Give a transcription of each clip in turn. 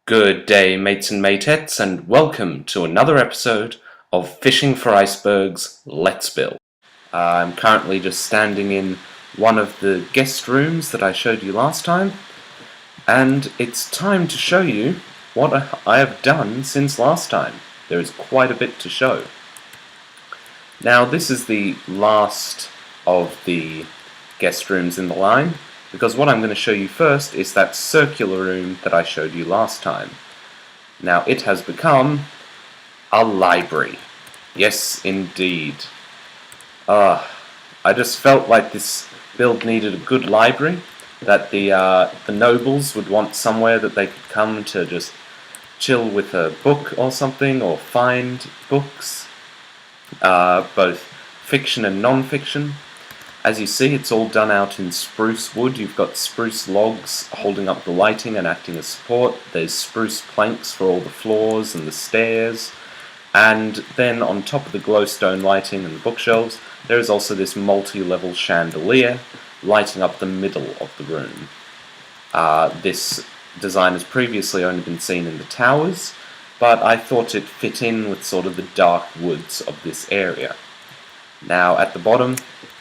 Good day, mates and matettes, and welcome to another episode of Fishing for Icebergs Let's Build. I'm currently just standing in one of the guest rooms that I showed you last time, and it's time to show you what I have done since last time. There is quite a bit to show. Now, this is the last of the guest rooms in the line, because what I'm going to show you first is that circular room that I showed you last time. Now it has become a library. Yes, indeed. I just felt like this build needed a good library, that the nobles would want somewhere that they could come to just chill with a book or something, or find books, both fiction and non-fiction. As you see, it's all done out in spruce wood. You've got spruce logs holding up the lighting and acting as support. There's spruce planks for all the floors and the stairs. And then on top of the glowstone lighting and the bookshelves, there is also this multi-level chandelier lighting up the middle of the room. This design has previously only been seen in the towers, but I thought it fit in with sort of the dark woods of this area. Now at the bottom,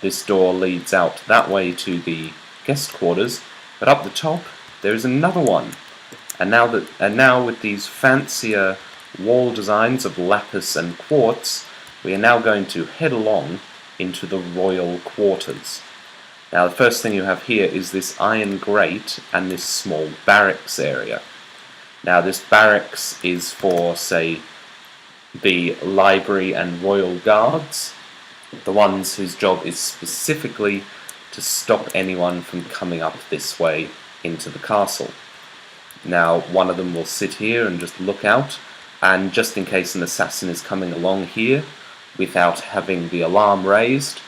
this door leads out that way to the guest quarters, but up the top there is another one. And now with these fancier wall designs of lapis and quartz, we are now going to head along into the royal quarters. Now the first thing you have here is this iron grate and this small barracks area. Now this barracks is for, say, the library and royal guards, the ones whose job is specifically to stop anyone from coming up this way into the castle. Now, one of them will sit here and just look out, and just in case an assassin is coming along here without having the alarm raised,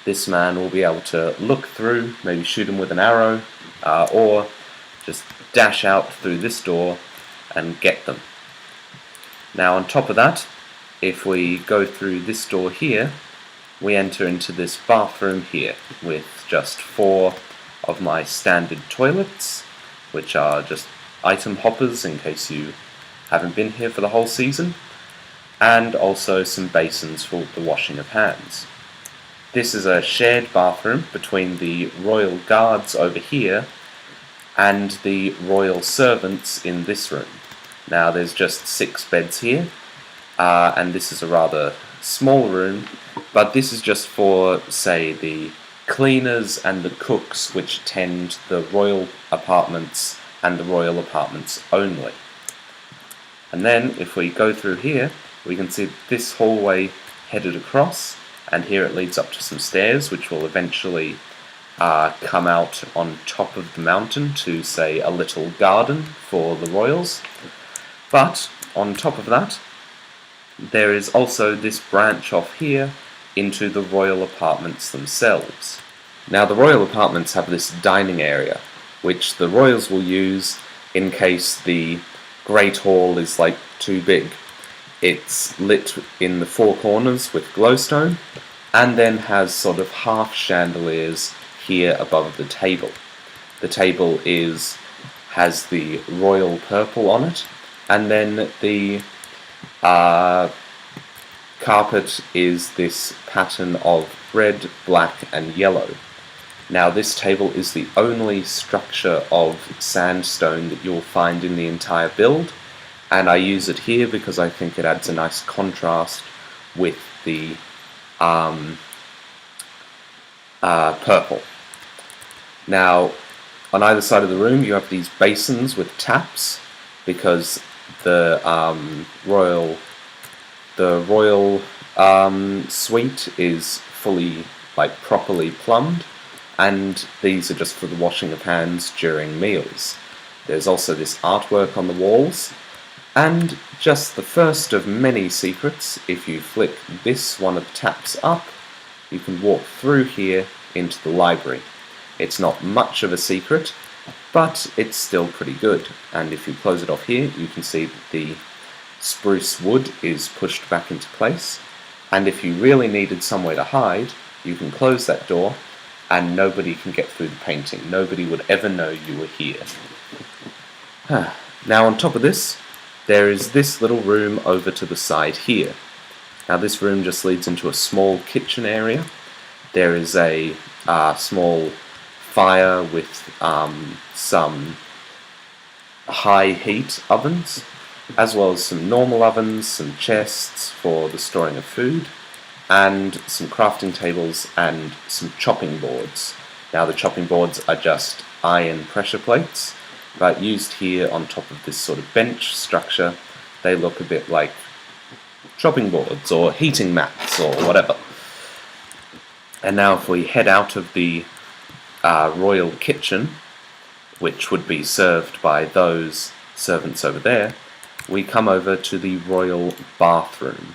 this man will be able to look through, maybe shoot him with an arrow, or just dash out through this door and get them. Now, on top of that, if we go through this door here, we enter into this bathroom here with just 4 of my standard toilets, which are just item hoppers in case you haven't been here for the whole season, and also some basins for the washing of hands. This is a shared bathroom between the royal guards over here and the royal servants in this room. Now there's just 6 beds here, and this is a rather small room, but this is just for, say, the cleaners and the cooks which tend the royal apartments and the royal apartments only. And then if we go through here, we can see this hallway headed across, and here it leads up to some stairs which will eventually come out on top of the mountain to, say, a little garden for the royals. But on top of that, there is also this branch off here into the royal apartments themselves. Now the royal apartments have this dining area, which the royals will use in case the Great Hall is like too big. It's lit in the 4 corners with glowstone, and then has sort of half chandeliers here above the table. The table has the royal purple on it, and then the carpet is this pattern of red, black and yellow. Now this table is the only structure of sandstone that you'll find in the entire build, and I use it here because I think it adds a nice contrast with the purple. Now on either side of the room you have these basins with taps, because the royal suite is fully, properly plumbed, and these are just for the washing of hands during meals. There's also this artwork on the walls, and just the first of many secrets, if you flick this one of the taps up, you can walk through here into the library. It's not much of a secret, but it's still pretty good, and if you close it off here, you can see that the spruce wood is pushed back into place, and if you really needed somewhere to hide, you can close that door and nobody can get through the painting. Nobody would ever know you were here. Now on top of this, there is this little room over to the side here. Now this room just leads into a small kitchen area. There is a small fire with some high heat ovens, as well as some normal ovens, some chests for the storing of food, and some crafting tables and some chopping boards. Now the chopping boards are just iron pressure plates, but used here on top of this sort of bench structure, they look a bit like chopping boards or heating mats or whatever. And now if we head out of the royal kitchen, which would be served by those servants over there, we come over to the royal bathroom.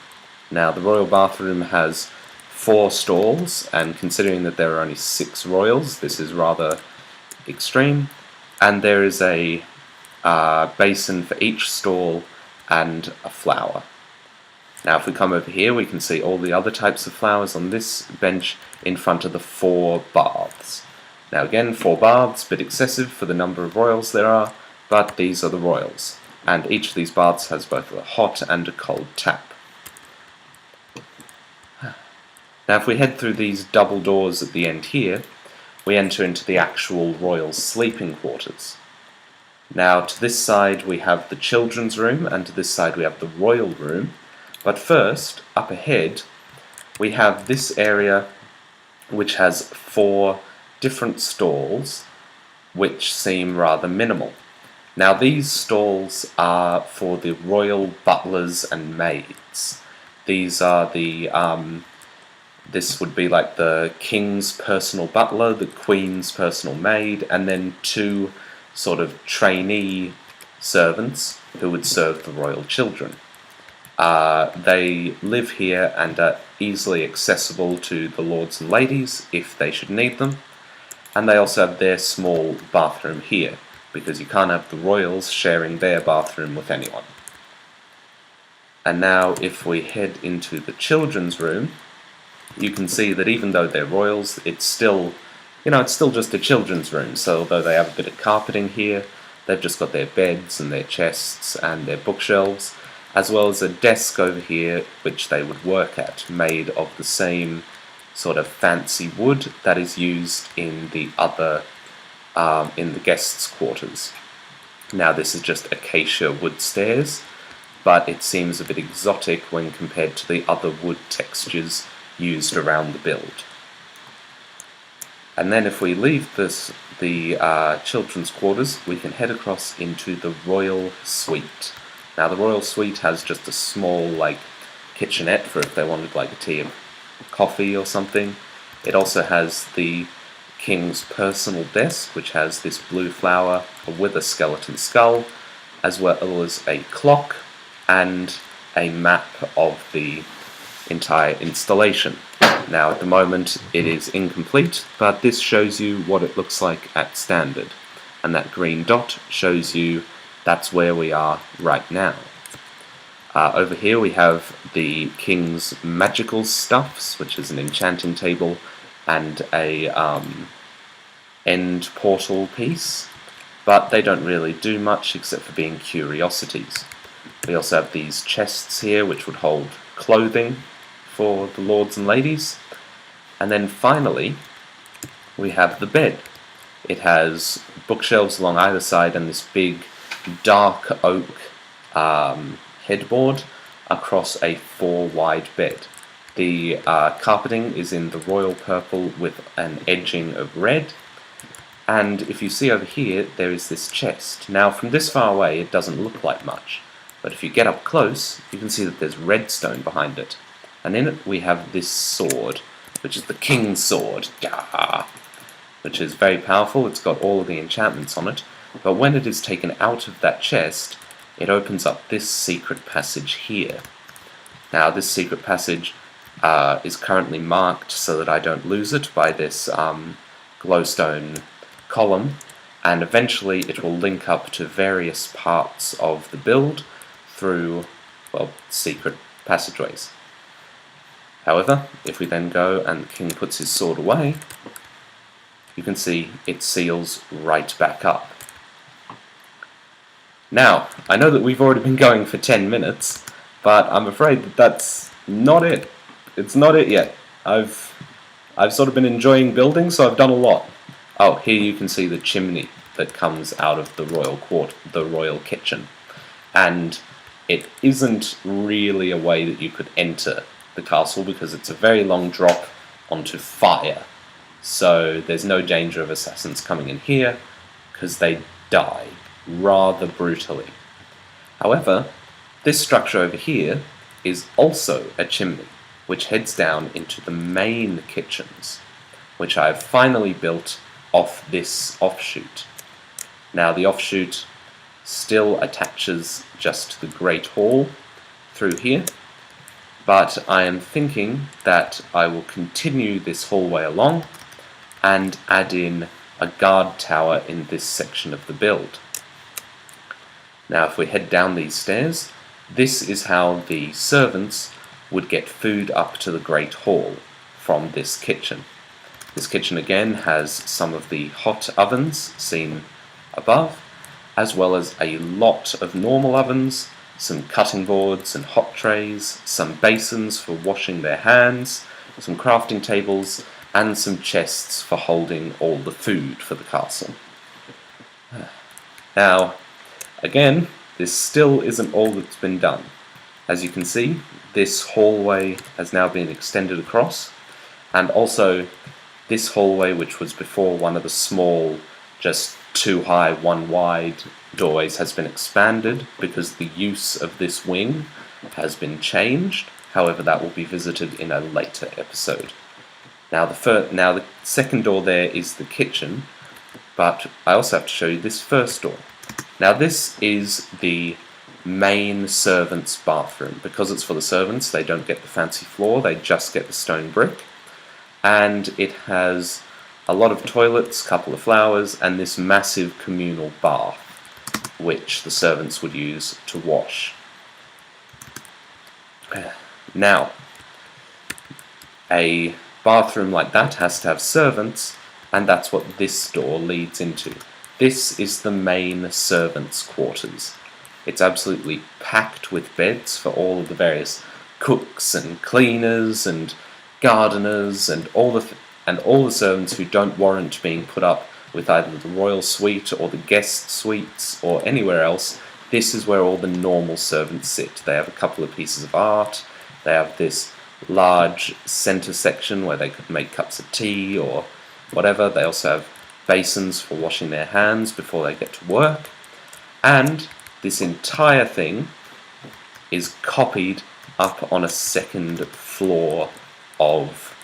Now the royal bathroom has 4 stalls, and considering that there are only 6 royals, this is rather extreme, and there is a basin for each stall and a flower. Now if we come over here, we can see all the other types of flowers on this bench in front of the 4 baths. Now again, 4 baths, a bit excessive for the number of royals there are, but these are the royals, and each of these baths has both a hot and a cold tap. Now if we head through these double doors at the end here, we enter into the actual royal sleeping quarters. Now to this side we have the children's room, and to this side we have the royal room, but first, up ahead, we have this area which has 4 different stalls which seem rather minimal. Now these stalls are for the royal butlers and maids. These are the this would be like the king's personal butler, the queen's personal maid, and then 2 sort of trainee servants who would serve the royal children. They live here and are easily accessible to the lords and ladies if they should need them, and they also have their small bathroom here, because you can't have the royals sharing their bathroom with anyone. And now if we head into the children's room, you can see that even though they're royals, it's still, it's still just a children's room. So although they have a bit of carpeting here, they've just got their beds and their chests and their bookshelves, as well as a desk over here which they would work at, made of the same sort of fancy wood that is used in the other, in the guests' quarters. Now this is just acacia wood stairs, but it seems a bit exotic when compared to the other wood textures used around the build. And then if we leave the children's quarters, we can head across into the royal suite. Now the royal suite has just a small kitchenette for if they wanted a tea and coffee or something. It also has the king's personal desk, which has this blue flower with a skeleton skull, as well as a clock and a map of the entire installation. Now at the moment it is incomplete, but this shows you what it looks like at standard, and that green dot shows you that's where we are right now. Over here we have the king's magical stuffs, which is an enchanting table and a end portal piece, but they don't really do much except for being curiosities. We also have these chests here which would hold clothing for the lords and ladies, and then finally we have the bed. It has bookshelves along either side and this big dark oak headboard across a 4-wide bed. The carpeting is in the royal purple with an edging of red, and if you see over here there is this chest. Now from this far away it doesn't look like much, but if you get up close you can see that there's redstone behind it, and in it we have this sword, which is the king's sword, which is very powerful. It's got all of the enchantments on it, but when it is taken out of that chest it opens up this secret passage here. Now this secret passage is currently marked so that I don't lose it by this glowstone column, and eventually it will link up to various parts of the build through, secret passageways. However, if we then go and the king puts his sword away, you can see it seals right back up. Now, I know that we've already been going for 10 minutes, but I'm afraid that that's not it. It's not it yet. I've sort of been enjoying building, so I've done a lot. Oh, here you can see the chimney that comes out of the royal kitchen. And it isn't really a way that you could enter the castle because it's a very long drop onto fire. So there's no danger of assassins coming in here because they die rather brutally. However, this structure over here is also a chimney which heads down into the main kitchens, which I've finally built off this offshoot. Now the offshoot still attaches just to the Great Hall through here, but I am thinking that I will continue this hallway along and add in a guard tower in this section of the build. Now if we head down these stairs, this is how the servants would get food up to the Great Hall from this kitchen. This kitchen again has some of the hot ovens seen above, as well as a lot of normal ovens, some cutting boards and hot trays, some basins for washing their hands, some crafting tables, and some chests for holding all the food for the castle. Now, again, this still isn't all that's been done. As you can see, this hallway has now been extended across, and also this hallway, which was before one of the small, just 2 high, 1 wide doorways, has been expanded because the use of this wing has been changed. However, that will be visited in a later episode. Now the second door there is the kitchen, but I also have to show you this first door. Now this is the main servants' bathroom. Because it's for the servants, they don't get the fancy floor, they just get the stone brick. And it has a lot of toilets, couple of flowers, and this massive communal bath, which the servants would use to wash. Now, a bathroom like that has to have servants, and that's what this door leads into. This is the main servants' quarters. It's absolutely packed with beds for all of the various cooks and cleaners and gardeners and all the servants who don't warrant being put up with either the royal suite or the guest suites or anywhere else. This is where all the normal servants sit. They have a couple of pieces of art, they have this large center section where they could make cups of tea or whatever. They also have basins for washing their hands before they get to work, and this entire thing is copied up on a second floor of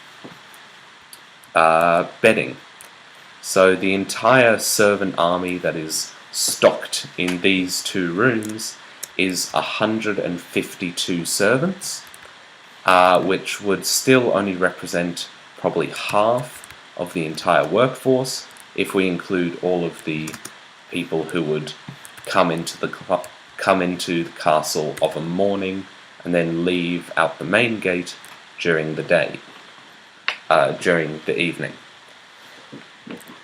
bedding. So the entire servant army that is stocked in these 2 rooms is 152 servants, which would still only represent probably half of the entire workforce if we include all of the people who would come into the castle of a morning and then leave out the main gate during the day, during the evening.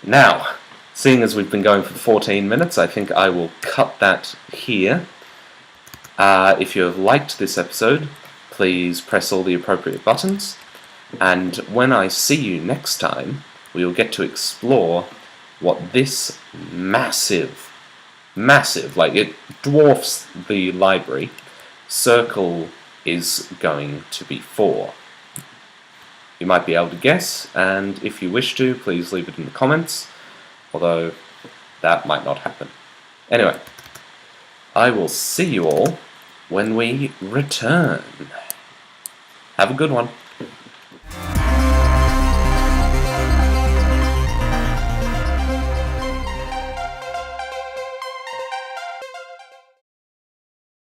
Now, seeing as we've been going for 14 minutes, I think I will cut that here. If you have liked this episode, please press all the appropriate buttons, and when I see you next time, we will get to explore what this massive, like it dwarfs the library, circle is going to be for. You might be able to guess, and if you wish to, please leave it in the comments, although that might not happen. Anyway, I will see you all when we return. Have a good one.